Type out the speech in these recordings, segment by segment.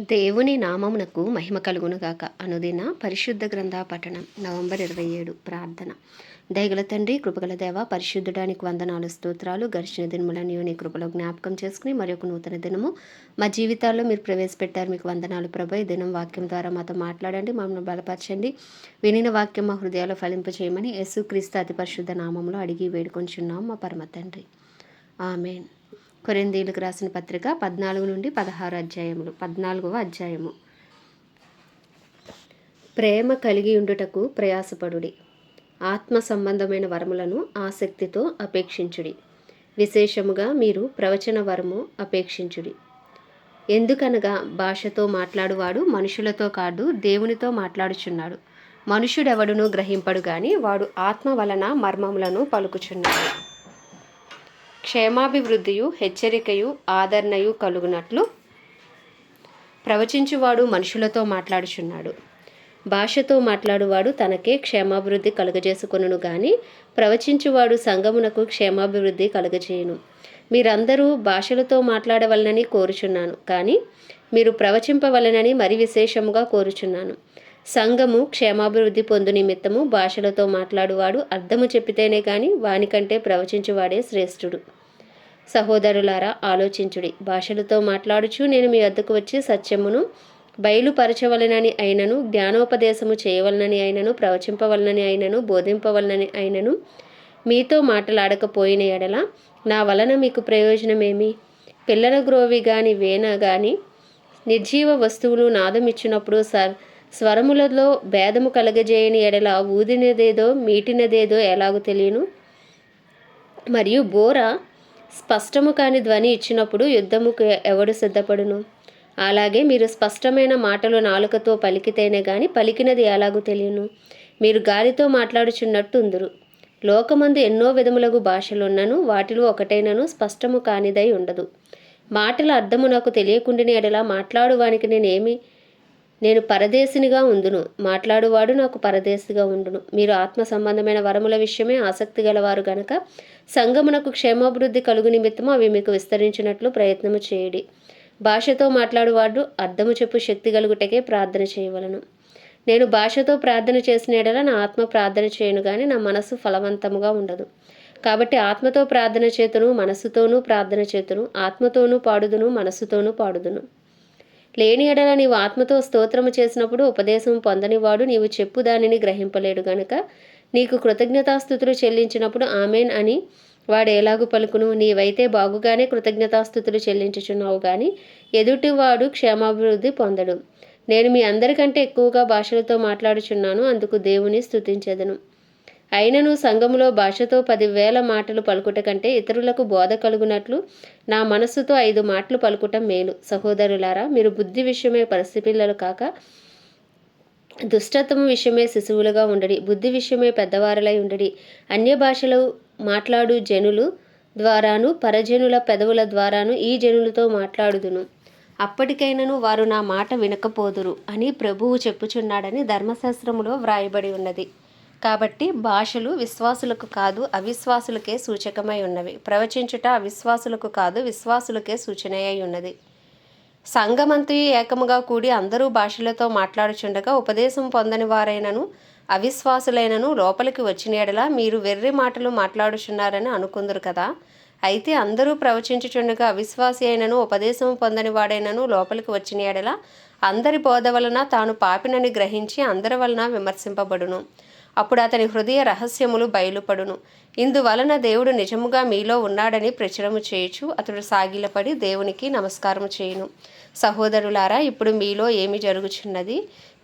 దేవుని నామమునకు మహిమ కలుగునుగాక. అనుదిన పరిశుద్ధ గ్రంథ పఠనం నవంబర్ 27 ప్రార్థన. దయగల తండ్రి, కృపగల దేవ, పరిశుద్ధుడానికి వందనాలు, స్తోత్రాలు. గడిచిన దినములని నీ కృపలో జ్ఞాపకం చేసుకుని మరొక నూతన దినము మా జీవితాల్లో మీరు ప్రవేశపెట్టారు. మీకు వందనాలు ప్రభా. ఈ దినం వాక్యం ద్వారా మాతో మాట్లాడండి, మమ్మల్ని బలపరచండి. వినిన వాక్యం మా హృదయాలు ఫలింపచేయమని యేసుక్రీస్తు అతి పరిశుద్ధ నామంలో అడిగి వేడుకొంచున్నాం మా పరమ తండ్రి. ఆమేన్. కొరింథీయులకు రాసిన పత్రిక 14 నుండి 16 అధ్యాయములు. 14వ అధ్యాయము. ప్రేమ కలిగి ఉండుటకు ప్రయాసపడుడి. ఆత్మ సంబంధమైన వరములను ఆసక్తితో అపేక్షించుడి. విశేషముగా మీరు ప్రవచన వరము అపేక్షించుడి. ఎందుకనగా భాషతో మాట్లాడువాడు మనుషులతో కాదు, దేవునితో మాట్లాడుచున్నాడు. మనుషుడెవడును గ్రహింపడు గాని వాడు ఆత్మ వలన మర్మములను పలుకుచున్నాడు. క్షేమాభివృద్ధియు హెచ్చరికయు ఆదరణయు కలుగునట్లు ప్రవచించువాడు మనుషులతో మాట్లాడుచున్నాడు. భాషతో మాట్లాడువాడు తనకే క్షేమాభివృద్ధి కలుగజేసుకొనును గాని ప్రవచించువాడు సంఘమునకు క్షేమాభివృద్ధి కలుగజేయును. మీరందరూ భాషలతో మాట్లాడవలనని కోరుచున్నాను, కానీ మీరు ప్రవచింపవలనని మరి విశేషముగా కోరుచున్నాను. సంఘము క్షేమాభివృద్ధి పొందు నిమిత్తము భాషలతో మాట్లాడువాడు అర్థము చెప్పితేనే కానీ వానికంటే ప్రవచించువాడే శ్రేష్ఠుడు. సహోదరులారా, ఆలోచించుడి. భాషలతో మాట్లాడుచు నేను మీ వద్దకు వచ్చి సత్యమును బయలుపరచవలనని అయినను, జ్ఞానోపదేశము చేయవలనని అయినను, ప్రవచింపవలనని అయినను, బోధింపవలనని అయినను మీతో మాట్లాడకపోయిన ఎడల నా వలన మీకు ప్రయోజనమేమి? పిల్లల గ్రోవి గాని వీణ గాని నిర్జీవ వస్తువులు నాదమిచ్చినప్పుడు స్వరములలో భేదము కలగజేయని ఎడల ఊదినదేదో మీటినదేదో ఎలాగూ తెలియను? మరియు బోర స్పష్టము కాని ధ్వని ఇచ్చినప్పుడు యుద్ధముకు ఎవడు సిద్ధపడును? అలాగే మీరు స్పష్టమైన మాటలు నాలుకతో పలికితేనే గాని పలికినది ఎలాగూ తెలియను? మీరు గాలితో మాట్లాడుచున్నట్టు ఉందురు. లోకమందు ఎన్నో విధములగు భాషలున్నను వాటిలో ఒకటైనను స్పష్టము కానిదై ఉండదు. మాటల అర్థము నాకు తెలియకుండిన ఎడల మాట్లాడువానికి నేను పరదేశినిగా ఉందును, మాట్లాడువాడు నాకు పరదేశిగా ఉండును. మీరు ఆత్మ సంబంధమైన వరముల విషయమే ఆసక్తి గలవారు గనక సంఘమునకు క్షేమాభివృద్ధి కలుగు నిమిత్తము అవి మీకు విస్తరించినట్లు ప్రయత్నము చేయుడి. భాషతో మాట్లాడువాడు అర్థము చెప్పు శక్తి కలుగుటకే ప్రార్థన చేయవలను. నేను భాషతో ప్రార్థన చేసిన ఎడల నా ఆత్మ ప్రార్థన చేయను గాని నా మనస్సు ఫలవంతముగా ఉండదు. కాబట్టి ఆత్మతో ప్రార్థన చేతును, మనస్సుతోనూ ప్రార్థన చేతును, ఆత్మతోనూ పాడుదును, మనస్సుతోనూ పాడుదును. లేని ఎడల నీవు ఆత్మతో స్తోత్రము చేసినప్పుడు ఉపదేశము పొందనివాడు నీవు చెప్పు దానిని గ్రహింపలేడు గనుక నీకు కృతజ్ఞతాస్థుతులు చెల్లించినప్పుడు ఆమెన్ అని వాడు ఎలాగు పలుకును? నీవైతే బాగుగానే కృతజ్ఞతాస్థుతులు చెల్లించుచున్నావు గాని ఎదుటివాడు క్షేమాభివృద్ధి పొందడు. నేను మీ అందరికంటే ఎక్కువగా భాషలతో మాట్లాడుచున్నాను, అందుకు దేవుని స్తుతించెదను. అయినను సంఘములో భాషతో 10,000 మాటలు పలుకుట కంటే ఇతరులకు బోధ కలుగునట్లు నా మనస్సుతో 5 మాటలు పలుకుటం మేలు. సహోదరులారా, మీరు బుద్ధి విషయమే పసిపిల్లలు కాక దుష్టత్వము విషయమే శిశువులుగా ఉండడి, బుద్ధి విషయమే పెద్దవారలై ఉండడి. అన్య భాషలు మాట్లాడు జనులు ద్వారాను పరజనుల పెదవుల ద్వారాను ఈ జనులతో మాట్లాడుదును. అప్పటికైనను వారు నా మాట వినకపోదురు అని ప్రభువు చెప్పుచున్నాడని ధర్మశాస్త్రములో వ్రాయబడి ఉన్నది. కాబట్టి భాషలు విశ్వాసులకు కాదు అవిశ్వాసులకే సూచకమై ఉన్నవి. ప్రవచించుట అవిశ్వాసులకు కాదు విశ్వాసులకే సూచనయై ఉన్నది. సంఘమంతయు ఏకముగా కూడి అందరూ భాషలతో మాట్లాడుచుండగా ఉపదేశం పొందని వారైనను అవిశ్వాసులైనను లోపలికి వచ్చిన ఎడల మీరు వెర్రి మాటలు మాట్లాడుచున్నారని అనుకుందరు కదా. అయితే అందరూ ప్రవచించుచుండగా అవిశ్వాసి అయినను ఉపదేశం పొందని వాడైనను లోపలికి వచ్చిన ఎడల అందరి బోధ వలన తాను పాపినని గ్రహించి అందరి వలన విమర్శింపబడును. అప్పుడు అతని హృదయ రహస్యములు బయలుపడును. ఇందువలన దేవుడు నిజముగా మీలో ఉన్నాడని ప్రచురము చేయుచు అతడు సాగిలపడి దేవునికి నమస్కారము చేయును. సహోదరులారా, ఇప్పుడు మీలో ఏమి జరుగుచున్నది?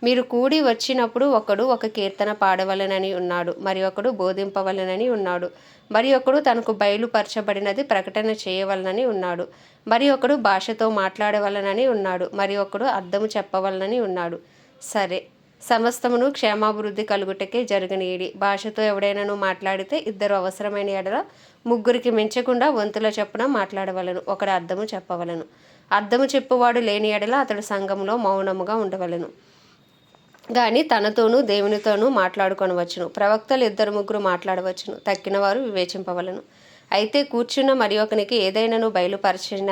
మీరు కూడి వచ్చినప్పుడు ఒకడు ఒక కీర్తన పాడవలనని ఉన్నాడు, మరి ఒకడు బోధింపవలనని ఉన్నాడు, మరి ఒకడు తనకు బయలుపరచబడినది ప్రకటన చేయవలనని ఉన్నాడు, మరి ఒకడు భాషతో మాట్లాడవలనని ఉన్నాడు, మరి ఒకడు అర్థము చెప్పవలనని ఉన్నాడు. సరే, సమస్తమును క్షేమాభివృద్ధి కలుగుటకే జరగనీయుడి. భాషతో ఎవడైనాను మాట్లాడితే 2 అవసరమైన ఎడల 3 మించకుండా వంతుల చొప్పున మాట్లాడవలను, ఒకడు అర్థము చెప్పవలను. అర్థము చెప్పువాడు లేని ఎడల అతడు సంఘంలో మౌనముగా ఉండవలను గాని తనతోనూ దేవునితోనూ మాట్లాడుకొనవచ్చును. ప్రవక్తలు 2-3 మాట్లాడవచ్చును, తక్కిన వారు వివేచింపవలను. అయితే కూర్చున్న మరి ఒకనికి ఏదైనాను బయలుపరచిన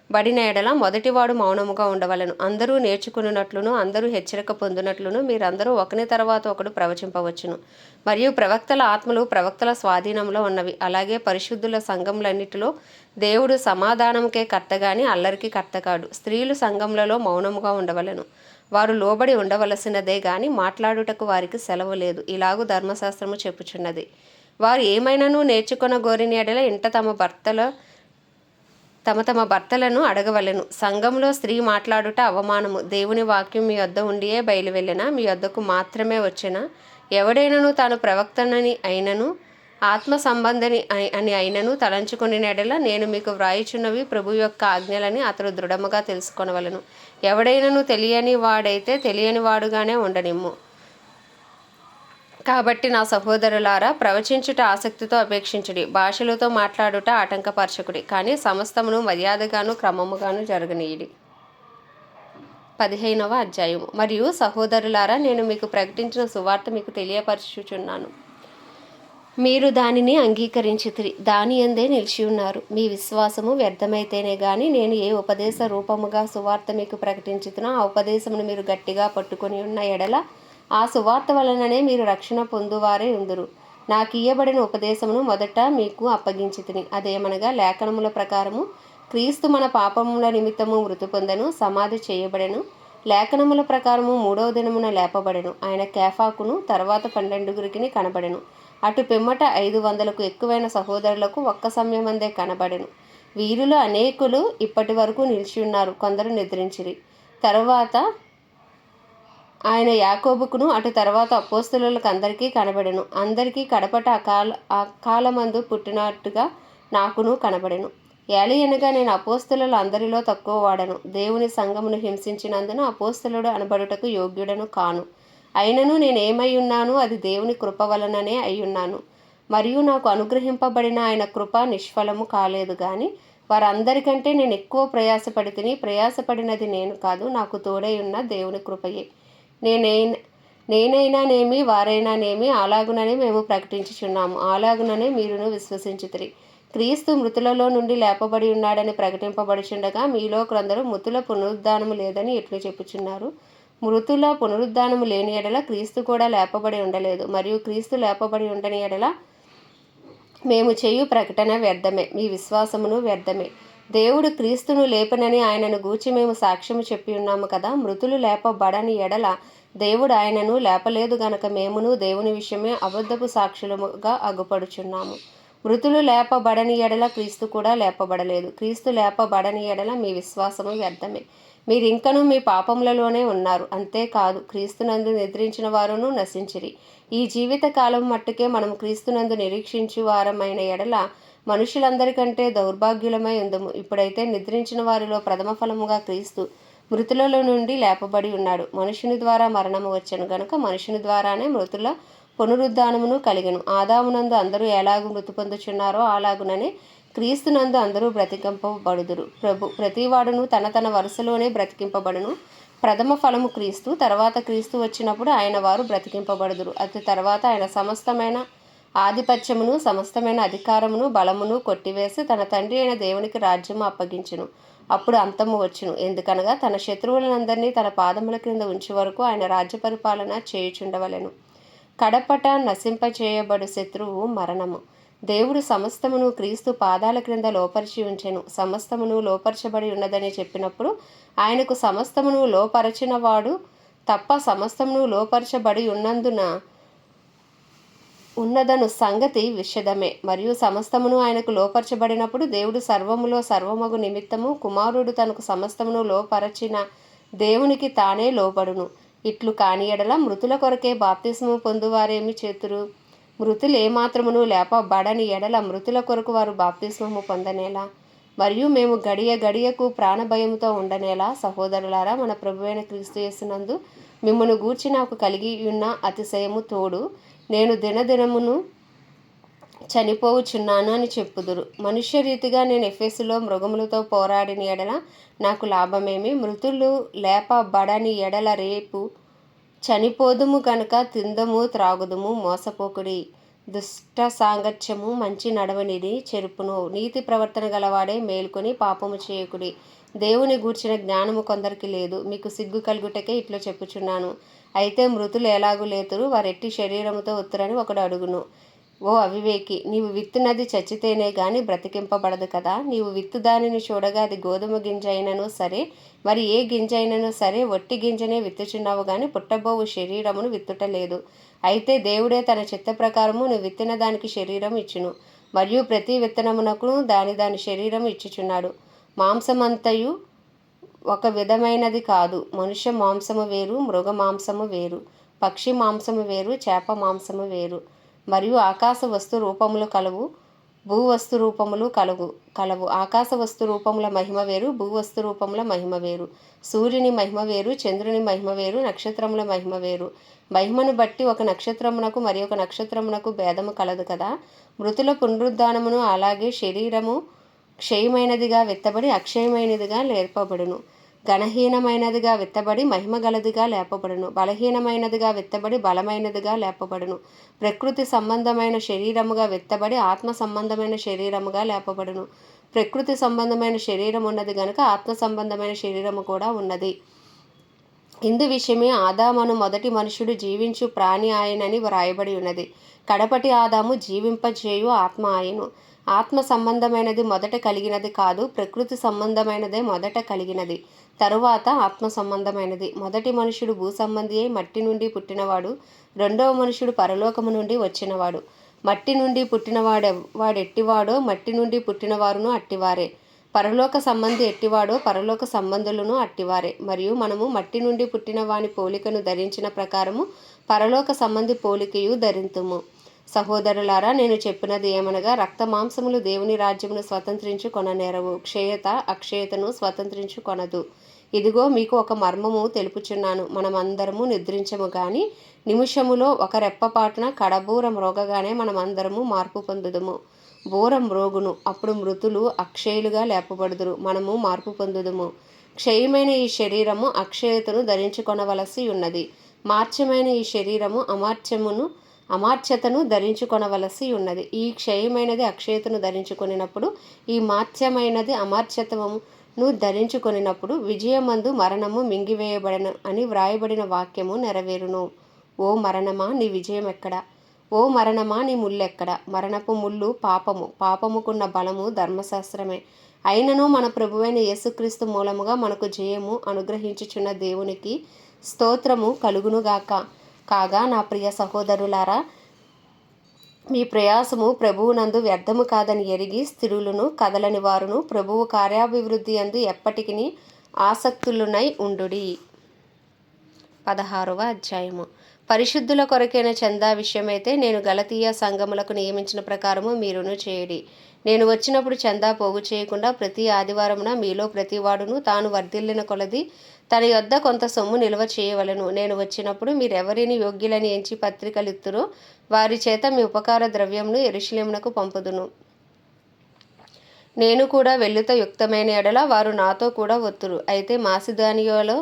బడిన ఎడల మొదటివాడు మౌనముగా ఉండవలెను. అందరూ నేర్చుకున్నట్లును అందరూ హెచ్చరిక పొందినట్లును మీరందరూ ఒకని తర్వాత ఒకడు ప్రవచింపవచ్చును. మరియు ప్రవక్తల ఆత్మలు ప్రవక్తల స్వాధీనంలో ఉన్నవి. అలాగే పరిశుద్ధుల సంఘములన్నిటిలో దేవుడు సమాధానంకే కర్త గాని అల్లరికి కర్త కాడు. స్త్రీలు సంఘములలో మౌనముగా ఉండవలెను. వారు లోబడి ఉండవలసినదే గాని మాట్లాడుటకు వారికి సెలవు లేదు. ఇలాగూ ధర్మశాస్త్రము చెప్పుచున్నది. వారు ఏమైనాను నేర్చుకొన గోరిన ఎడల ఇంట తమ భర్తలను అడగవలెను. సంఘంలో స్త్రీ మాట్లాడుట అవమానము. దేవుని వాక్యం మీ వద్ద ఉండియే బయలువెళ్ళినా మీ వద్దకు మాత్రమే వచ్చెనా? ఎవడైనను తాను ప్రవక్తనని అయినను ఆత్మ సంబంధని అని అయినను తలంచుకుని ఎడల నేను మీకు వ్రాయిచున్నవి ప్రభు యొక్క ఆజ్ఞలని అతడు దృఢముగా తెలుసుకొనవలెను. ఎవడైనను తెలియని వాడైతే తెలియని వాడుగానే ఉండనిమ్ము. కాబట్టి నా సహోదరులారా, ప్రవచించుట ఆసక్తితో అపేక్షించుడి, భాషలతో మాట్లాడుట ఆటంకపరచకుడి, కానీ సమస్తమును మర్యాదగాను క్రమముగాను జరగనీయుడి. 15వ అధ్యాయము. మరియు సహోదరులారా, నేను మీకు ప్రకటించిన సువార్త మీకు తెలియపరచుచున్నాను. మీరు దానిని అంగీకరించితిరి, దాని యందే నిలిచి ఉన్నారు. మీ విశ్వాసము వ్యర్థమైతేనే గాని నేను ఏ ఉపదేశ రూపముగా సువార్త మీకు ప్రకటించుతున్నా ఆ ఉపదేశమును మీరు గట్టిగా పట్టుకొని ఉన్న ఎడల ఆ సువార్త వలననే మీరు రక్షణ పొందువారే ఉందురు. నాకు ఇయ్యబడిన ఉపదేశమును మొదట మీకు అప్పగించితిని. అదేమనగా లేఖనముల ప్రకారము క్రీస్తు మన పాపముల నిమిత్తము మృతి పొందెను, సమాధి చేయబడెను, లేఖనముల ప్రకారము 3వ దినమున లేపబడెను. ఆయన కేఫాకును తర్వాత 12 కనబడెను. అటు పిమ్మట 500కు ఎక్కువైన సహోదరులకు ఒక్క సమయమందే కనబడెను. వీరిలో అనేకులు ఇప్పటి వరకు నిలిచి ఉన్నారు, కొందరు నిద్రించిరి. తరువాత ఆయన యాకోబుకును అటు తర్వాత అపోస్తలులకు అందరికీ కనబడెను. అందరికీ కడపట అకాలమందు పుట్టినట్టుగా నాకును కనబడెను. ఏలయనగా నేను అపోస్తలుల అందరిలో తక్కువ వాడను. దేవుని సంఘమును హింసించినందున అపోస్తలుడు అనబడుటకు యోగ్యుడను కాను. అయినను నేనేమై ఉన్నాను అది దేవుని కృప వలననే అయ్యున్నాను. మరియు నాకు అనుగ్రహింపబడిన ఆయన కృప నిష్ఫలము కాలేదు గాని వారందరికంటే నేను ఎక్కువ ప్రయాసపడినది నేను కాదు, నాకు తోడై ఉన్న దేవుని కృపయే. నేనైనానేమి వారైనానేమి అలాగుననే మేము ప్రకటించుచున్నాము, అలాగుననే మీరును విశ్వసించుతిరి. క్రీస్తు మృతులలో నుండి లేపబడి ఉన్నాడని ప్రకటింపబడుచుండగా మీలో కొందరు మృతుల పునరుద్ధానము లేదని ఎట్లు చెప్పుచున్నారు. మృతుల పునరుద్ధానము లేని ఎడల క్రీస్తు కూడా లేపబడి ఉండలేదు. మరియు క్రీస్తు లేపబడి ఉండని ఎడల మేము చేయు ప్రకటన వ్యర్థమే, మీ విశ్వాసమును వ్యర్థమే. దేవుడు క్రీస్తును లేపనని ఆయనను గూర్చి మేము సాక్ష్యము చెప్పి ఉన్నాము కదా. మృతులు లేపబడని ఎడల దేవుడు ఆయనను లేపలేదు గనక మేమును దేవుని విషయమే అబద్ధపు సాక్షులుగా అగుపడుచున్నాము. మృతులు లేపబడని ఎడల క్రీస్తు కూడా లేపబడలేదు. క్రీస్తు లేపబడని ఎడల మీ విశ్వాసము వ్యర్థమే, మీరింకనూ మీ పాపములలోనే ఉన్నారు. అంతేకాదు క్రీస్తునందు నిద్రించిన వారును నశించిరి. ఈ జీవిత కాలం మట్టుకే మనం క్రీస్తునందు నిరీక్షించు వారమైన ఎడల మనుషులందరికంటే దౌర్భాగ్యులమై ఉందము. ఇప్పుడైతే నిద్రించిన వారిలో ప్రథమ ఫలముగా క్రీస్తు మృతులలో నుండి లేపబడి ఉన్నాడు. మనుషుని ద్వారా మరణము వచ్చెను గనుక మనుషుని ద్వారానే మృతుల పునరుద్ధానమును కలిగెను. ఆదామునందు అందరూ ఎలాగు మృతి పొందుచున్నారో అలాగుననే క్రీస్తునందు అందరూ బ్రతికింపబడుదురు. ప్రతివాడును తన వరుసలోనే బ్రతికింపబడును. ప్రథమ ఫలము క్రీస్తు, తర్వాత క్రీస్తు వచ్చినప్పుడు ఆయన వారు బ్రతికింపబడుదురు. అటు తర్వాత ఆయన సమస్తమైన ఆధిపత్యమును సమస్తమైన అధికారమును బలమును కొట్టివేసి తన తండ్రి అయిన దేవునికి రాజ్యము అప్పగించును. అప్పుడు అంతము వచ్చును. ఎందుకనగా తన శత్రువులందరినీ తన పాదముల క్రింద ఉంచే వరకు ఆయన రాజ్య పరిపాలన చేయుచుండవలెను. కడపట నశింపచేయబడు శత్రువు మరణము. దేవుడు సమస్తమును క్రీస్తు పాదాల క్రింద లోపరిచి ఉంచెను. సమస్తమును లోపరచబడి ఉన్నదని చెప్పినప్పుడు ఆయనకు సమస్తమును లోపరచినవాడు తప్ప సమస్తమును లోపరచబడి ఉన్నదను సంగతి విషదమే. మరియు సమస్తమును ఆయనకు లోపరచబడినప్పుడు దేవుడు సర్వములో సర్వమగు నిమిత్తము కుమారుడు తనకు సమస్తమును లోపరచిన దేవునికి తానే లోబడును. ఇట్లు కాని ఎడల మృతుల కొరకే బాప్తిస్మము పొందువారేమి చేతురు? మృతులు ఏమాత్రమును లేపబడని ఎడల మృతుల కొరకు వారు బాప్తిస్మము పొందనేలా? మరియు మేము గడియకు ప్రాణభయముతో ఉండనేలా? సహోదరులారా, మన ప్రభువైన క్రీస్తు యేసునందు మిమ్మును గూర్చి నాకు కలిగి ఉన్న అతిశయము తోడు నేను దినదినమును చనిపోవుచున్నాను అని చెప్పుదురు. మనుష్య రీతిగా నేను ఎఫెసులో మృగములతో పోరాడిన ఎడల నాకు లాభమేమి? మృతులు లేపబడని ఎడల రేపు చనిపోదుము గనుక తిందము త్రాగుదుము, మోసపోకుడి. దుష్ట సాంగత్యము మంచి నడవనిది చెరుపును. నీతి ప్రవర్తన గలవాడే మేల్కొని పాపము చేయకుడి. దేవుని గూర్చిన జ్ఞానము కొందరికి లేదు. మీకు సిగ్గు కలుగుటకే ఇట్లా చెప్పుచున్నాను. అయితే మృతులు ఎలాగూ లేతురు, వారెట్టి శరీరముతో ఉత్తరని ఒకడు అడుగును. ఓ అవివేకి, నీవు విత్తునది చచ్చితేనే గాని బ్రతికింపబడదు కదా. నీవు విత్తు దానిని చూడగా అది గోధుమ గింజ అయినను సరే, మరి ఏ గింజ అయినను సరే, ఒట్టి గింజనే విత్తుచున్నావు గాని పుట్టబోవు శరీరమును విత్తుటలేదు. అయితే దేవుడే తన చిత్త ప్రకారము నువ్వు విత్తిన దానికి శరీరం ఇచ్చును. మరియు ప్రతి విత్తనమునకును దాని దాని శరీరం ఇచ్చుచున్నాడు. మాంసమంతయు ఒక విధమైనది కాదు. మనుష్య మాంసము వేరు, మృగ మాంసము వేరు, పక్షి మాంసము వేరు, చేప మాంసము వేరు. మరియు ఆకాశ వస్తు రూపములు కలవు, భూవస్తు రూపములు కలవు. ఆకాశ వస్తు రూపముల మహిమ వేరు, భూవస్తు రూపముల మహిమ వేరు. సూర్యుని మహిమ వేరు, చంద్రుని మహిమ వేరు, నక్షత్రముల మహిమ వేరు. మహిమను బట్టి ఒక నక్షత్రమునకు మరి ఒక నక్షత్రమునకు భేదము కలదు కదా. మృతుల పునరుద్ధానమును అలాగే శరీరము క్షయమైనదిగా విత్తబడి అక్షయమైనదిగా లేపబడును. ఘనహీనమైనదిగా విత్తబడి మహిమగలదిగా లేపబడును. బలహీనమైనదిగా విత్తబడి బలమైనదిగా లేపబడును. ప్రకృతి సంబంధమైన శరీరముగా విత్తబడి ఆత్మ సంబంధమైన శరీరముగా లేపబడును. ప్రకృతి సంబంధమైన శరీరం ఉన్నది గనుక ఆత్మ సంబంధమైన శరీరము కూడా ఉన్నది. ఇందు విషయమే ఆదామను మొదటి మనుషుడు జీవించు ప్రాణి ఆయనని వ్రాయబడి ఉన్నది. కడపటి ఆదాము జీవింపజేయు ఆత్మ ఆయను. ఆత్మ సంబంధమైనది మొదట కలిగినది కాదు, ప్రకృతి సంబంధమైనదే మొదట కలిగినది, తరువాత ఆత్మ సంబంధమైనది. మొదటి మనుషుడు భూసంబంధి అయి మట్టి నుండి పుట్టినవాడు. రెండవ మనుషుడు పరలోకము నుండి వచ్చినవాడు. మట్టి నుండి వాడెట్టివాడో మట్టి నుండి పుట్టినవారును అట్టివారే. పరలోక సంబంధి ఎట్టివాడో పరలోక సంబంధులను అట్టివారే. మరియు మనము మట్టి నుండి పుట్టిన వాని పోలికను ధరించిన ప్రకారము పరలోక సంబంధి పోలికయు ధరింతుము. సహోదరులారా, నేను చెప్పినది ఏమనగా, రక్త మాంసములు దేవుని రాజ్యమును స్వతంత్రించు కొననేరవు, క్షయత అక్షయతను స్వతంత్రించు కొనదు. ఇదిగో మీకు ఒక మర్మము తెలుపుచున్నాను. మనమందరము నిద్రించము గాని నిమిషములో ఒక రెప్పపాటున కడబూర మ్రోగగానే మనమందరము మార్పు పొందుదుము. బూర మ్రోగును, అప్పుడు మృతులు అక్షయులుగా లేపబడుదురు, మనము మార్పు పొందుదుము. క్షయమైన ఈ శరీరము అక్షయతను ధరించుకొనవలసి ఉన్నది, మార్చమైన ఈ శరీరము అమార్చ్యతను ధరించుకొనవలసి ఉన్నది. ఈ క్షయమైనది అక్షయతను ధరించుకొనినప్పుడు, ఈ మార్చ్యమైనది అమార్చ్యతను ధరించుకొనినప్పుడు విజయమందు మరణము మింగివేయబడను అని వ్రాయబడిన వాక్యము నెరవేరును. ఓ మరణమా, నీ విజయం ఎక్కడ? ఓ మరణమా, నీ ముల్లెక్కడ? మరణపు ముళ్ళు పాపము, పాపముకున్న బలము ధర్మశాస్త్రమే. అయినను మన ప్రభువైన యేసుక్రీస్తు మూలముగా మనకు జయము అనుగ్రహించుచున్న దేవునికి స్తోత్రము కలుగునుగాక. కాగా నా ప్రియ సహోదరులారా, మీ ప్రయాసము ప్రభువునందు వ్యర్థము కాదని ఎరిగి స్థిరులను కదలని వారును ప్రభువు కార్యాభివృద్ధి యందు ఎప్పటికీ ఆసక్తులునై ఉండుడి. 16వ అధ్యాయము. పరిశుద్ధుల కొరకైన చందా విషయమైతే నేను గలతీయ సంఘములకు నియమించిన ప్రకారము మీరును చేయుడి. నేను వచ్చినప్పుడు చందా పోగు చేయకుండా ప్రతి ఆదివారమున మీలో ప్రతివాడును తాను వర్ధిల్లిన కొలది తన యొద్ద కొంత సొమ్ము నిల్వ చేయవలెను. నేను వచ్చినప్పుడు మీరెవరిని యోగ్యులని ఎంచి పత్రికలిత్తురో వారి చేత మీ ఉపకార ద్రవ్యమును యెరూషలేమునకు పంపుదును. నేను కూడా వెళ్ళుట యుక్తమైన ఎడల వారు నాతో కూడా వత్తురు. అయితే మాసిదోనియాలో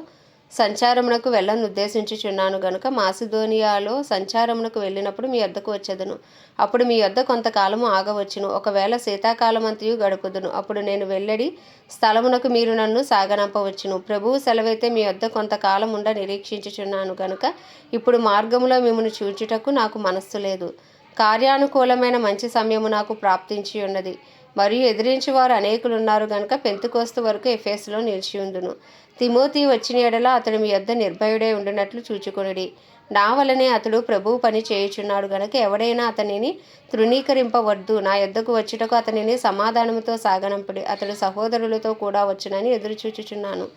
సంచారమునకు వెళ్ళనుద్దేశించుచున్నాను గనుక మాసిదోనియాలో సంచారమునకు వెళ్ళినప్పుడు మీ యొద్దకు వచ్చేదను. అప్పుడు మీ యొద్ద కొంతకాలము ఆగవచ్చును. ఒకవేళ శీతాకాలమంతయు గడుపుదును. అప్పుడు నేను వెళ్ళడి స్థలమునకు మీరు నన్ను సాగనంపవచ్చును. ప్రభువు సెలవైతే మీ యొద్ద కొంతకాలం ఉండ నిరీక్షించుచున్నాను గనుక ఇప్పుడు మార్గములో మిమ్మల్ని చూచుటకు నాకు మనస్సు లేదు. కార్యానుకూలమైన మంచి సమయము నాకు ప్రాప్తించి ఉన్నది. మరియు ఎదిరించేవారు అనేకులున్నారు గనుక పెంతెకోస్తు వరకు ఎఫెసులో నిలిచియుందును. తిమోతి వచ్చిన ఎడల అతడు మీ యొద్ద నిర్భయుడై ఉండునట్లు చూచుకొనుడి. నా వలనే అతడు ప్రభువు పని చేయుచున్నాడు గనుక ఎవడైనా అతనిని తృణీకరింపవద్దు. నా యొద్దకు వచ్చుటకు అతనిని సమాధానముతో సాగనంపుడి. అతడు సహోదరులతో కూడా వచ్చునని ఎదురుచూచుచున్నాను.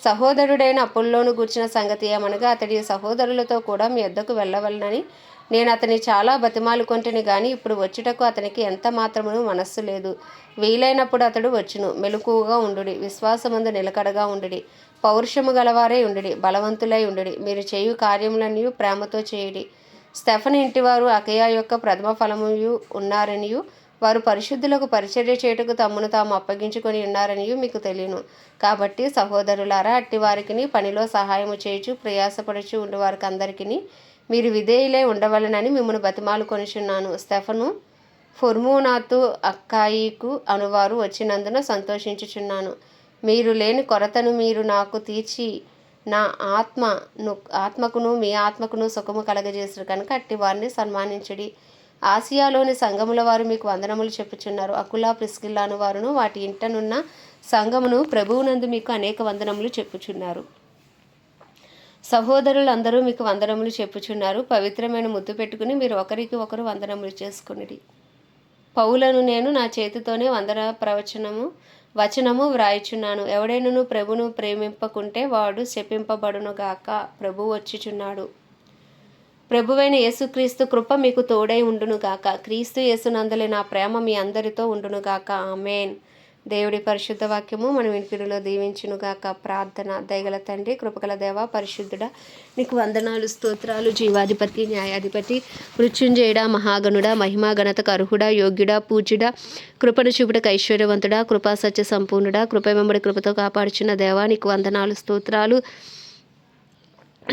సహోదరుడైన అపొల్లోను గూర్చిన సంగతి ఏమనగా, అతడి సహోదరులతో కూడా మీ యొద్దకు వెళ్ళవలనని నేను అతని చాలా బతిమాలుకొంటిని గాని ఇప్పుడు వచ్చుటకు అతనికి ఎంత మాత్రమును మనస్సు లేదు. వీలైనప్పుడు అతడు వచ్చును. మెలకువగా ఉండుడి, విశ్వాసమందు నిలకడగా ఉండుడి, పౌరుషము గలవారై ఉండుడి, బలవంతులై ఉండుడి. మీరు చేయు కార్యములన్నీ ప్రేమతో చేయుడి. స్టెఫను ఇంటివారు అకయ యొక్క ప్రథమ ఫలముయు ఉన్నారనియు వారు పరిశుద్ధులకు పరిచర్య చేయుటకు తమను తాము అప్పగించుకొని ఉన్నారనియు మీకు తెలియను. కాబట్టి సహోదరులారా, అట్టి వారికి పనిలో సహాయము చేయుచు ప్రయాసపడుచు ఉండు వారికి అందరికీ మీరు విధేయులై ఉండవలనని మిమ్మల్ని బతిమాలుకొనుచున్నాను. స్టెఫను, ఫొర్మూనాతు, అక్కాయికు అనువారు వచ్చినందున సంతోషించుచున్నాను. మీరు లేని కొరతను మీరు నాకు తీర్చి నా ఆత్మకును మీ ఆత్మకును సుఖము కలగజేసారు కనుక అట్టి వారిని సన్మానించుడి. ఆసియాలోని సంఘముల వారు మీకు వందనములు చెప్పుచున్నారు. అకులా ప్రిస్కిల్లాను వారును వాటి ఇంటనున్న సంఘమును ప్రభువునందు మీకు అనేక వందనములు చెప్పుచున్నారు. సహోదరులందరూ మీకు వందనములు చెప్పుచున్నారు. పవిత్రమైన ముద్దు పెట్టుకుని మీరు ఒకరికి ఒకరు వందనములు చేసుకునిడి. పౌలను నేను నా చేతితోనే వచనము వ్రాయిచున్నాను. ఎవడైనను ప్రభును ప్రేమింపకుంటే వాడు శపింపబడునుగాక. ప్రభు వచ్చుచున్నాడు. ప్రభువైన యేసుక్రీస్తు కృప మీకు తోడై ఉండునుగాక. క్రీస్తు యేసునందలి నా ప్రేమ మీ అందరితో ఉండునుగాక. ఆమేన్. దేవుడి పరిశుద్ధ వాక్యము మన వినికిడిలో దీవించునుగాక. ప్రార్థన. దయగల తండ్రి, కృపగల దేవ, పరిశుద్ధుడా, నీకు వందనాలు, స్తోత్రాలు. జీవాధిపతి, న్యాయాధిపతి, మృత్యుంజయుడా, మహాగణుడా, మహిమా ఘనతకు అర్హుడా, యోగ్యుడా, పూజ్యుడా, కృపను చూపుటకు ఐశ్వర్యవంతుడా, కృపా సత్య సంపూర్ణుడా, కృప వెంబడి కృపతో కాపాడుచున్న దేవా, నీకు వందనాలు, స్తోత్రాలు.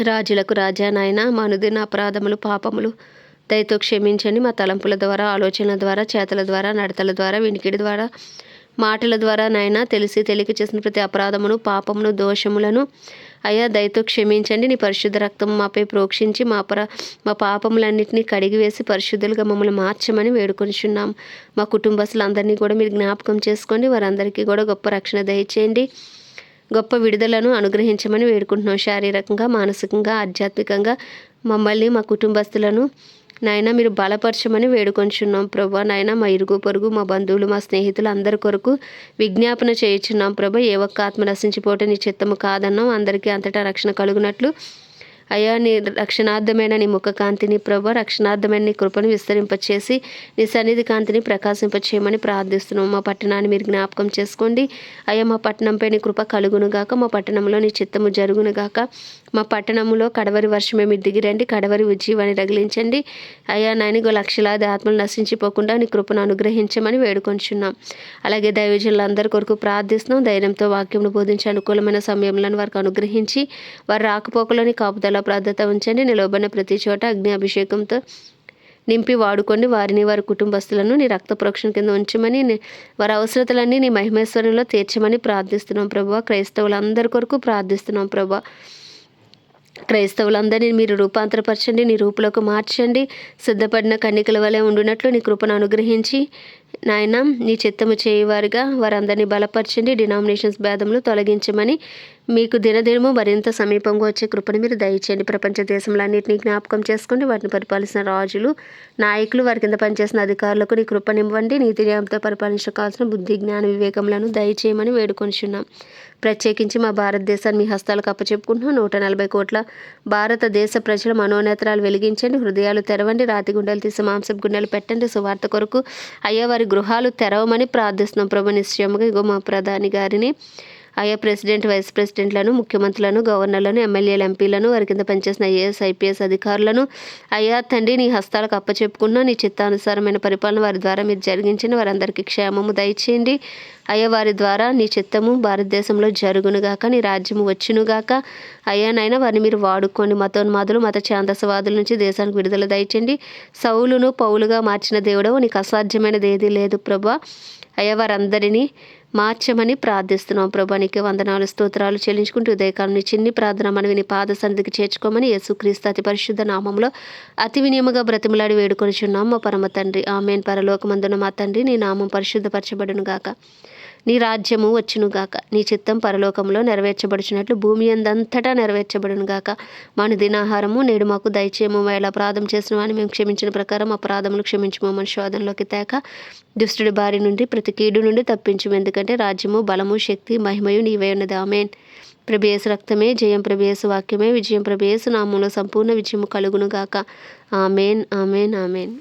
రాజులకు రాజా నాయన, మా అనుదిన అపరాధములు పాపములు దయతో క్షమించండి. మా తలంపుల ద్వారా, ఆలోచనల ద్వారా, చేతల ద్వారా, నడతల ద్వారా, వినికిడి ద్వారా, మాటల ద్వారా నాయన తెలిసి తెలియక చేసిన ప్రతి అపరాధమును, పాపమును, దోషములను అయ్యా దయతో క్షమించండి. నీ పరిశుద్ధ రక్తం మాపై ప్రోక్షించి మా పాపములన్నింటినీ కడిగివేసి పరిశుద్ధులుగా మమ్మల్ని మార్చమని వేడుకొనిచున్నాం. మా కుటుంబస్తులందరినీ కూడా మీరు జ్ఞాపకం చేసుకోండి. వారందరికీ కూడా గొప్ప రక్షణ దయచేయండి. గొప్ప విడుదలను అనుగ్రహించమని వేడుకుంటున్నాం. శారీరకంగా, మానసికంగా, ఆధ్యాత్మికంగా మమ్మల్ని, మా కుటుంబస్తులను నాయన మీరు బలపరచమని వేడుకొంచున్నాం. ప్రభా నాయన మా ఇరుగు పొరుగు, మా బంధువులు, మా స్నేహితులు అందరి కొరకు విజ్ఞాపన చేయించున్నాం. ప్రభా ఏ ఒక్క ఆత్మ నశించిపోవటం నీ చిత్తము కాదన్నాం. అందరికీ అంతటా రక్షణ కలుగునట్లు అయ్యా నీ రక్షణార్థమైన నీ ముఖ కాంతిని ప్రభా, రక్షణార్థమైన నీ కృపను విస్తరింపచేసి నీ సన్నిధి కాంతిని ప్రకాశింపచేయమని ప్రార్థిస్తున్నాం. మా పట్టణాన్ని మీరు జ్ఞాపకం చేసుకోండి. అయ్యా మా పట్టణంపై నీ కృప కలుగునుగాక. మా పట్టణంలో నీ చిత్తము జరుగునుగాక. మా పట్టణంలో కడవరి వర్షమే మీరు దిగిరండి. కడవరి ఉజ్జీవాన్ని రగిలించండి. అయ్యా నాయన లక్షలాది ఆత్మలు నశించిపోకుండా నీ కృపను అనుగ్రహించమని వేడుకొంచున్నాం. అలాగే దైవజనులందరి కొరకు ప్రార్థిస్తున్నాం. ధైర్యంతో వాక్యమును బోధించి అనుకూలమైన సమయంలో వారికి అనుగ్రహించి వారి రాకపోకలోని కాపుదల ప్రార్థత ఉంచండి. నిలవబడిన ప్రతి చోట అగ్ని అభిషేకంతో నింపి వాడుకోండి. వారిని, వారి కుటుంబస్తులను నీ రక్త ప్రోక్షణ కింద ఉంచమని, వారి అవసరతలన్నీ నీ మహిమేశ్వరంలో తీర్చమని ప్రార్థిస్తున్నాం ప్రభా. క్రైస్తవులందరి కొరకు ప్రార్థిస్తున్నాం ప్రభా. క్రైస్తవులందరినీ మీరు రూపాంతరపరచండి, నీ రూపులోకి మార్చండి. సిద్ధపడిన కన్నికల వలె ఉండునట్లు నీ కృపను అనుగ్రహించి నాయన నీ చిత్తము చేయవారిగా వారందరినీ బలపరచండి. డినామినేషన్స్ భేదములు తొలగించమని మీకు దినదినము మరింత సమీపంగా వచ్చే కృపను మీరు దయచేయండి. ప్రపంచ దేశంలన్నింటినీ జ్ఞాపకం చేసుకోండి. వాటిని పరిపాలిస్తున్న రాజులు, నాయకులు, వారి కింద పనిచేసిన అధికారులకు నీ కృపనివ్వండి. నీతి న్యాయంతో పరిపాలించకాల్సిన బుద్ధి, జ్ఞాన, వివేకములను దయచేయమని వేడుకొనిచున్నాం. ప్రత్యేకించి మా భారతదేశాన్ని మీ హస్తాలకు అప్పచెప్పుకుంటున్నాం. 140 కోట్ల భారతదేశ ప్రజల మనోనేత్రాలు వెలిగించండి. హృదయాలు తెరవండి. రాతి గుండెలు తీసి మాంసపు గుండెలు పెట్టండి. సువార్త కొరకు అయ్యా వారి గృహాలు తెరవమని ప్రార్థిస్తున్నాం ప్రభు. నిశ్చయముగా ఇగో మా ప్రధాని గారిని, ఆయా ప్రెసిడెంట్, వైస్ ప్రెసిడెంట్లను, ముఖ్యమంత్రులను, గవర్నర్లను, ఎమ్మెల్యేలు, ఎంపీలను, వారి కింద పనిచేసిన ఐఏఎస్, ఐపీఎస్ అధికారులను అయ్యా తండ్రి నీ హస్తాలకు అప్పచెప్పుకున్నా. నీ చిత్తానుసారమైన పరిపాలన వారి ద్వారా మీరు జరిగించండి. వారందరికీ క్షేమము దయచేయండి. అయ్యా వారి ద్వారా నీ చిత్తము భారతదేశంలో జరుగునుగాక. నీ రాజ్యము వచ్చునుగాక. అయ్యా నాయన వారిని మీరు వాడుకోండి. మతోన్మాదులు, మత ఛాందసవాదుల నుంచి దేశానికి విడుదల దయచేయండి. సౌలును పౌలుగా మార్చిన దేవుడవు, నీకు అసాధ్యమైనది ఏదీ లేదు ప్రభా. అయ్యా వారందరినీ మార్చమని ప్రార్థిస్తున్నాం ప్రభా. నీకే వందనాలు, స్తోత్రాలు చెల్లించుకుంటూ ఉదయకాలం నీ చిన్ని ప్రార్థన మనవి నీ పాద సన్నిధికి చేర్చుకోమని యేసుక్రీస్తు అతి పరిశుద్ధ నామంలో అతి వినియముగా బ్రతిమలాడి వేడుకొనిచున్నాం మా పరమ తండ్రి. ఆమేన్. పరలోకమందున మా తండ్రి, నీ నామం పరిశుద్ధపరచబడును గాక. నీ రాజ్యము వచ్చునుగాక. నీ చిత్తం పరలోకంలో నెరవేర్చబడుచున్నట్లు భూమి అందంతటా నెరవేర్చబడును గాక. మా దినాహారము నేడు మాకు దయచేయము. ఎలా అపరాధం చేసిన వాడిని మేము క్షమించిన ప్రకారం అపరాధములు క్షమించము. మన శోధనలోకి తేక దుష్టుడి బారి నుండి ప్రతి కీడు నుండి తప్పించము. ఎందుకంటే రాజ్యము, బలము, శక్తి, మహిమయు నీవే ఉన్నది. ఆమేన్. ప్రభుయేసు రక్తమే జయం, ప్రభుయేసు వాక్యమే విజయం, ప్రభుయేసు నామములో సంపూర్ణ విజయము కలుగును గాక. ఆమేన్, ఆమేన్, ఆమేన్.